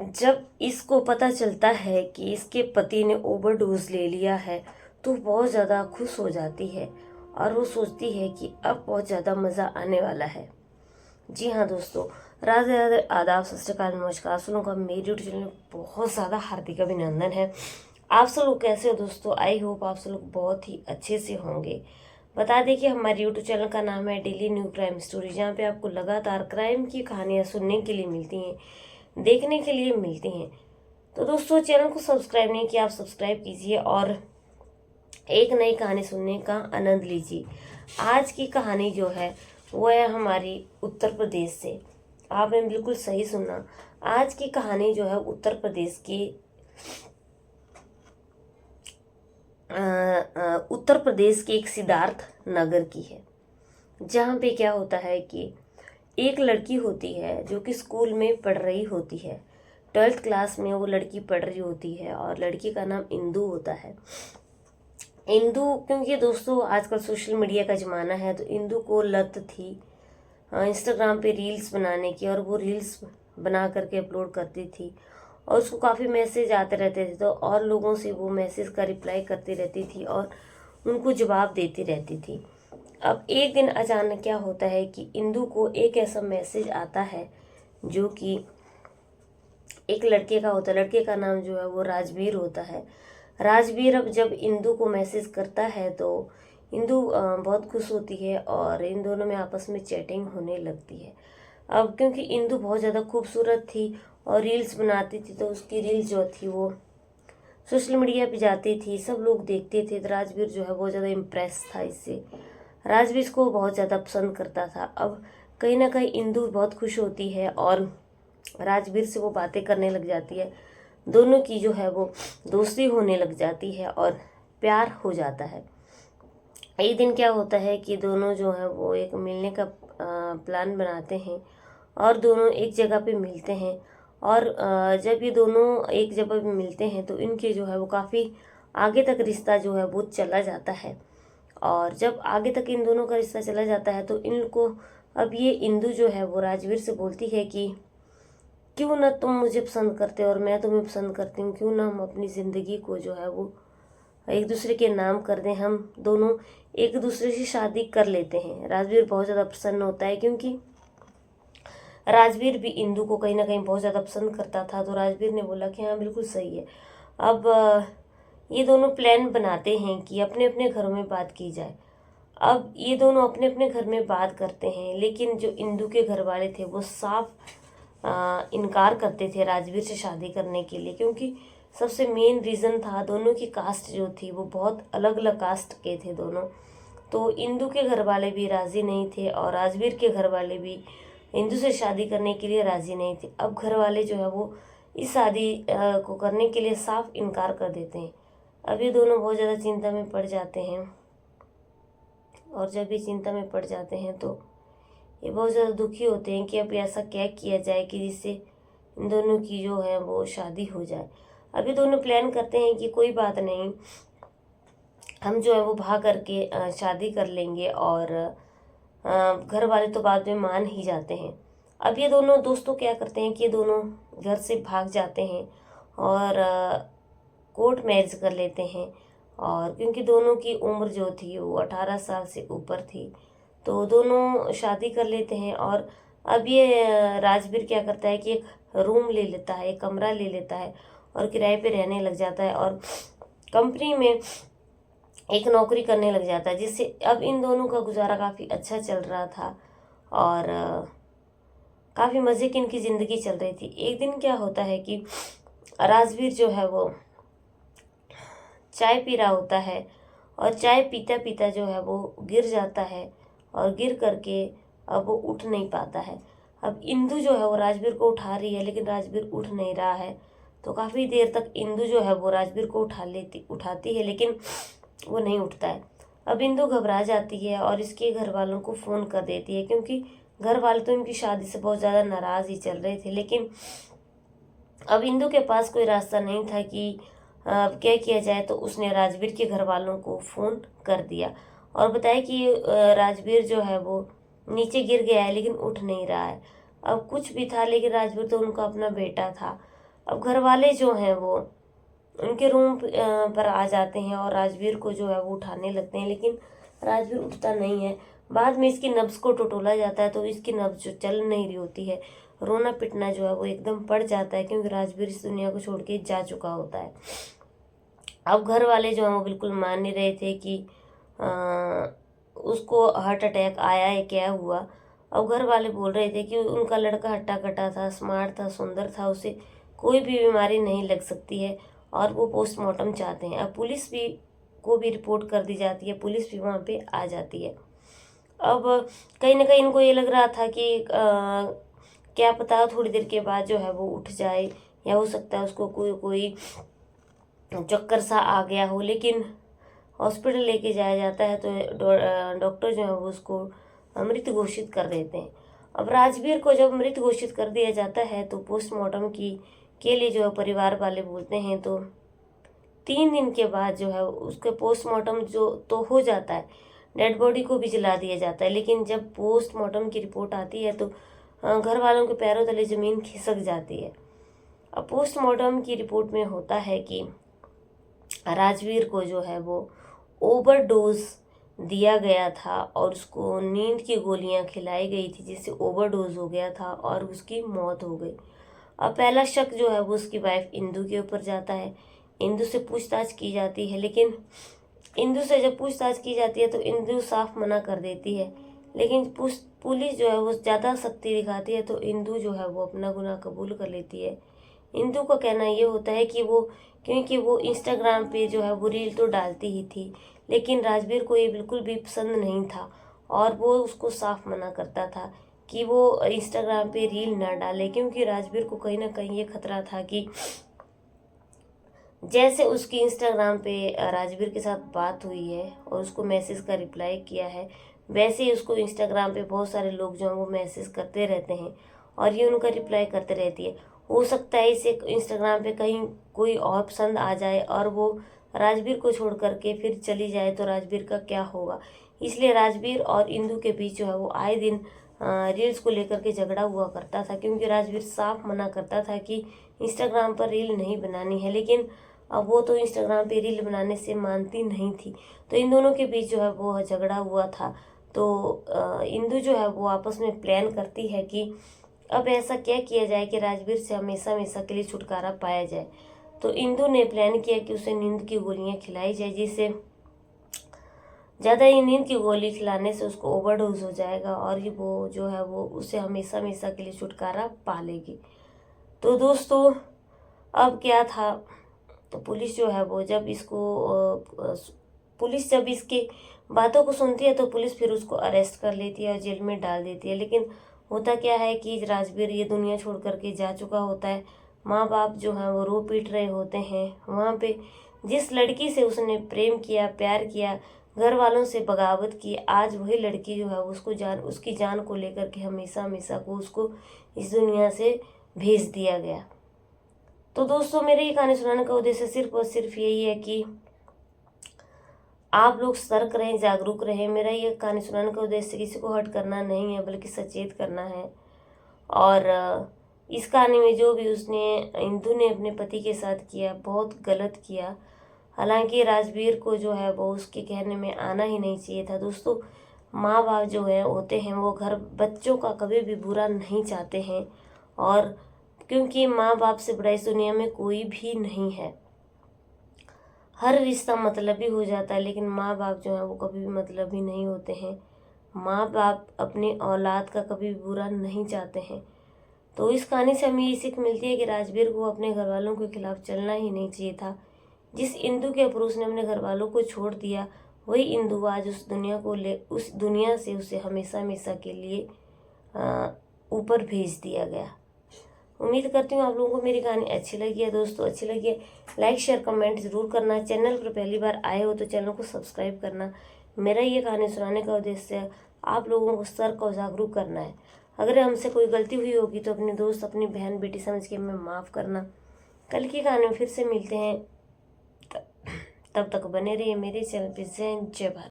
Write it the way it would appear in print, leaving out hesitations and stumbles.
जब इसको पता चलता है कि इसके पति ने ओवरडोज ले लिया है तो बहुत ज़्यादा खुश हो जाती है और वो सोचती है कि अब बहुत ज़्यादा मज़ा आने वाला है। जी हाँ दोस्तों, राधे राधे, आदाब, सत श्री अकाल, नमस्कार। आप लोगों का मेरे यूट्यूब चैनल में बहुत ज़्यादा हार्दिक अभिनंदन है। आप सब लोग कैसे हो दोस्तों? आई होप आप सब लोग बहुत ही अच्छे से होंगे। बता दें कि हमारे यूट्यूब चैनल का नाम है डेली न्यू क्राइम स्टोरी, जहाँ पे आपको लगातार क्राइम की कहानियाँ सुनने के लिए मिलती हैं, देखने के लिए मिलती हैं। तो दोस्तों, चैनल को सब्सक्राइब नहीं किया, आप सब्सक्राइब कीजिए और एक नई कहानी सुनने का आनंद लीजिए। आज की कहानी जो है वो है हमारी उत्तर प्रदेश से। आपने बिल्कुल सही सुना। आज की कहानी जो है उत्तर प्रदेश की उत्तर प्रदेश के एक सिद्धार्थ नगर की है, जहाँ पे क्या होता है कि एक लड़की होती है जो कि स्कूल में पढ़ रही होती है। 12th क्लास में वो लड़की पढ़ रही होती है और लड़की का नाम इंदु होता है। इंदु, क्योंकि दोस्तों आजकल सोशल मीडिया का ज़माना है, तो इंदु को लत थी इंस्टाग्राम पे रील्स बनाने की, और वो रील्स बना करके अपलोड करती थी और उसको काफ़ी मैसेज आते रहते थे, तो और लोगों से वो मैसेज का रिप्लाई करती रहती थी और उनको जवाब देती रहती थी। अब एक दिन अचानक क्या होता है कि इंदु को एक ऐसा मैसेज आता है जो कि एक लड़के का होता है। लड़के का नाम जो है वो राजवीर होता है। राजवीर अब जब इंदु को मैसेज करता है तो इंदु बहुत खुश होती है और इन दोनों में आपस में चैटिंग होने लगती है। अब क्योंकि इंदु बहुत ज़्यादा खूबसूरत थी और रील्स बनाती थी, तो उसकी रील्स जो थी वो सोशल मीडिया पे जाती थी, सब लोग देखते थे। तो राजवीर जो है बहुत ज़्यादा इम्प्रेस था इससे, राजवीर को बहुत ज़्यादा पसंद करता था। अब कहीं ना कहीं इंदु बहुत खुश होती है और राजवीर से वो बातें करने लग जाती है। दोनों की जो है वो दोस्ती होने लग जाती है और प्यार हो जाता है। एक दिन क्या होता है कि दोनों जो है वो एक मिलने का प्लान बनाते हैं और दोनों एक जगह पे मिलते हैं। और जब ये दोनों एक जगह पे मिलते हैं तो इनके जो है वो काफ़ी आगे तक रिश्ता जो है वो चला जाता है। और जब आगे तक इन दोनों का रिश्ता चला जाता है तो इनको, अब ये इंदु जो है वो राजवीर से बोलती है कि क्यों ना तुम मुझे पसंद करते और मैं तुम्हें पसंद करती हूँ, क्यों ना हम अपनी ज़िंदगी को जो है वो एक दूसरे के नाम कर दें, हम दोनों एक दूसरे से शादी कर लेते हैं। राजवीर बहुत ज़्यादा प्रसन्न होता है क्योंकि राजवीर भी इंदु को कहीं ना कहीं बहुत ज़्यादा पसंद करता था। तो राजवीर ने बोला कि हाँ बिल्कुल सही है। अब ये दोनों प्लान बनाते हैं कि अपने अपने घरों में बात की जाए। अब ये दोनों अपने अपने घर में बात करते हैं, लेकिन जो इंदु के घर वाले थे वो साफ इनकार करते थे राजवीर से शादी करने के लिए, क्योंकि सबसे मेन रीज़न था दोनों की कास्ट जो थी वो बहुत अलग अलग कास्ट के थे दोनों। तो इंदु के घर वाले भी राज़ी नहीं थे और राजवीर के घर वाले भी इंदु से शादी करने के लिए राज़ी नहीं थे। अब घर वाले जो है वो इस शादी को करने के लिए साफ इनकार कर देते हैं। अब ये दोनों बहुत ज़्यादा चिंता में पड़ जाते हैं और जब ये चिंता में पड़ जाते हैं तो ये बहुत ज़्यादा दुखी होते हैं कि अब ऐसा क्या किया जाए कि जिससे इन दोनों की जो है वो शादी हो जाए। अब ये दोनों प्लान करते हैं कि कोई बात नहीं, हम जो है वो भाग करके शादी कर लेंगे, और घर वाले तो बाद में मान ही जाते हैं। अब ये दोनों दोस्तों क्या करते हैं कि ये दोनों घर से भाग जाते हैं और कोर्ट मैरिज कर लेते हैं। और क्योंकि दोनों की उम्र जो थी वो 18 साल से ऊपर थी, तो दोनों शादी कर लेते हैं। और अब ये राजवीर क्या करता है कि एक रूम ले लेता है, एक कमरा ले लेता है और किराए पे रहने लग जाता है और कंपनी में एक नौकरी करने लग जाता है, जिससे अब इन दोनों का गुजारा काफ़ी अच्छा चल रहा था और काफ़ी मज़े की इनकी ज़िंदगी चल रही थी। एक दिन क्या होता है कि राजवीर जो है वो चाय पी रहा होता है और चाय पीता पीता जो है वो गिर जाता है और गिर करके अब वो उठ नहीं पाता है। अब इंदु जो है वो राजवीर को उठा रही है, लेकिन राजवीर उठ नहीं रहा है। तो काफ़ी देर तक इंदु जो है वो राजवीर को उठाती है, लेकिन वो नहीं उठता है। अब इंदु घबरा जाती है और इसके घर वालों को फ़ोन कर देती है, क्योंकि घर वाले तो इनकी शादी से बहुत ज़्यादा नाराज़ ही चल रहे थे। लेकिन अब इंदु के पास कोई रास्ता नहीं था कि अब क्या किया जाए, तो उसने राजवीर के घर वालों को फ़ोन कर दिया और बताया कि राजवीर जो है वो नीचे गिर गया है लेकिन उठ नहीं रहा है। अब कुछ भी था, लेकिन राजवीर तो उनका अपना बेटा था। अब घर वाले जो हैं वो उनके रूम पर आ जाते हैं और राजवीर को जो है वो उठाने लगते हैं, लेकिन राजवीर उठता नहीं है। बाद में इसकी नब्ज को टटोला जाता है तो इसकी नब्ज जो चल नहीं रही होती है, रोना पिटना जो है वो एकदम पड़ जाता है, क्योंकि राजवीर इस दुनिया को छोड़ के जा चुका होता है। अब घर वाले जो हैं वो बिल्कुल मान नहीं रहे थे कि उसको हार्ट अटैक आया है, क्या हुआ। अब घर वाले बोल रहे थे कि उनका लड़का हट्टा कट्टा था, स्मार्ट था, सुंदर था, उसे कोई भी बीमारी नहीं लग सकती है और वो पोस्टमार्टम चाहते हैं। अब पुलिस भी को भी रिपोर्ट कर दी जाती है, पुलिस भी वहाँ पे आ जाती है। अब कहीं ना कहीं इनको ये लग रहा था कि क्या पता थोड़ी देर के बाद जो है वो उठ जाए, या हो सकता है उसको कोई चक्कर सा आ गया हो, लेकिन हॉस्पिटल लेके जाया जाता है तो डॉक्टर जो है वो उसको मृत घोषित कर देते हैं। अब राजवीर को जब मृत घोषित कर दिया जाता है तो पोस्टमार्टम के लिए जो है परिवार वाले बोलते हैं, तो 3 दिन के बाद जो है उसके पोस्टमार्टम जो तो हो जाता है, डेड बॉडी को भी जला दिया जाता है। लेकिन जब पोस्टमार्टम की रिपोर्ट आती है तो घर वालों के पैरों तले ज़मीन खिसक जाती है। अब पोस्टमार्टम की रिपोर्ट में होता है कि राजवीर को जो है वो ओवरडोज दिया गया था और उसको नींद की गोलियां खिलाई गई थी, जिससे ओवरडोज हो गया था और उसकी मौत हो गई। अब पहला शक जो है वो उसकी वाइफ इंदु के ऊपर जाता है। इंदु से पूछताछ की जाती है, लेकिन इंदु से जब पूछताछ की जाती है तो इंदु साफ मना कर देती है, लेकिन पुलिस जो है वो ज़्यादा सख्ती दिखाती है तो इंदु जो है वो अपना गुनाह कबूल कर लेती है। इंदु का कहना ये होता है कि क्योंकि वो इंस्टाग्राम पे जो है वो रील तो डालती ही थी, लेकिन राजवीर को ये बिल्कुल भी पसंद नहीं था और वो उसको साफ मना करता था कि वो इंस्टाग्राम पे रील ना डाले, क्योंकि राजवीर को कहीं ना कहीं ये खतरा था कि जैसे उसकी इंस्टाग्राम पे राजवीर के साथ बात हुई है और उसको मैसेज का रिप्लाई किया है, वैसे ही उसको इंस्टाग्राम पे बहुत सारे लोग जो हैं वो मैसेज करते रहते हैं और ये उनका रिप्लाई करते रहती है। हो सकता है इसे इंस्टाग्राम पे कहीं कोई और पसंद आ जाए और वो राजवीर को छोड़ करके फिर चली जाए तो राजवीर का क्या होगा। इसलिए राजवीर और इंदु के बीच जो है वो आए दिन रील्स को लेकर के झगड़ा हुआ करता था, क्योंकि राजवीर साफ मना करता था कि इंस्टाग्राम पर रील नहीं बनानी है, लेकिन अब वो तो इंस्टाग्राम पे रील बनाने से मानती नहीं थी। तो इन दोनों के बीच जो है वो झगड़ा हुआ था। तो इंदु जो है वो आपस में प्लान करती है कि अब ऐसा क्या किया जाए कि राजवीर से हमेशा हमेशा के लिए छुटकारा पाया जाए। तो इंदु ने प्लान किया कि उसे नींद की गोलियां खिलाई जाए, जिससे ज़्यादा ही नींद की गोली खिलाने से उसको ओवरडोज हो जाएगा और ये वो जो है वो उसे हमेशा हमेशा के लिए छुटकारा पा लेगी। तो दोस्तों अब क्या था, तो पुलिस जो है वो पुलिस जब इसकी बातों को सुनती है तो पुलिस फिर उसको अरेस्ट कर लेती है और जेल में डाल देती है। लेकिन होता क्या है कि राजवीर ये दुनिया छोड़ करके जा चुका होता है। माँ बाप जो हैं वो रो पीट रहे होते हैं। वहाँ पे जिस लड़की से उसने प्रेम किया, प्यार किया, घर वालों से बगावत की, आज वही लड़की जो है उसकी जान को लेकर के हमेशा हमेशा को उसको इस दुनिया से भेज दिया गया। तो दोस्तों मेरे ये कहानी सुनाने का उद्देश्य सिर्फ और सिर्फ यही है कि आप लोग सतर्क रहें, जागरूक रहें। मेरा ये कहानी सुनाने का उद्देश्य किसी को हर्ट करना नहीं है, बल्कि सचेत करना है। और इस कहानी में जो भी इंदु ने अपने पति के साथ किया बहुत गलत किया। हालांकि राजवीर को जो है वो उसके कहने में आना ही नहीं चाहिए था। दोस्तों माँ बाप जो है होते हैं वो बच्चों का कभी भी बुरा नहीं चाहते हैं, और क्योंकि माँ बाप से बड़ा इस दुनिया में कोई भी नहीं है। हर रिश्ता मतलबी हो जाता है, लेकिन माँ बाप जो है वो कभी भी मतलबी नहीं होते हैं। माँ बाप अपनी औलाद का कभी भी बुरा नहीं चाहते हैं। तो इस कहानी से हमें ये सीख मिलती है कि राजवीर को अपने घर वालों के खिलाफ चलना ही नहीं चाहिए था। जिस इंदु के पुरुष ने अपने घर वालों को छोड़ दिया, वही इंदु आज उस दुनिया से उसे हमेशा हमेशा के लिए ऊपर भेज दिया गया। उम्मीद करती हूँ आप लोगों को मेरी कहानी अच्छी लगी है। दोस्तों अच्छी लगी है लाइक शेयर कमेंट ज़रूर करना। चैनल पर पहली बार आए हो तो चैनल को सब्सक्राइब करना। मेरा ये कहानी सुनाने का उद्देश्य आप लोगों को सतर्क और जागरूक करना है। अगर हमसे कोई गलती हुई होगी तो अपने दोस्त, अपनी बहन, बेटी समझ के हमें माफ़ करना। कल की कहानी में फिर से मिलते हैं, तब तक बने रहिए मेरे चैनल पर। जय हिंद, जय भारत।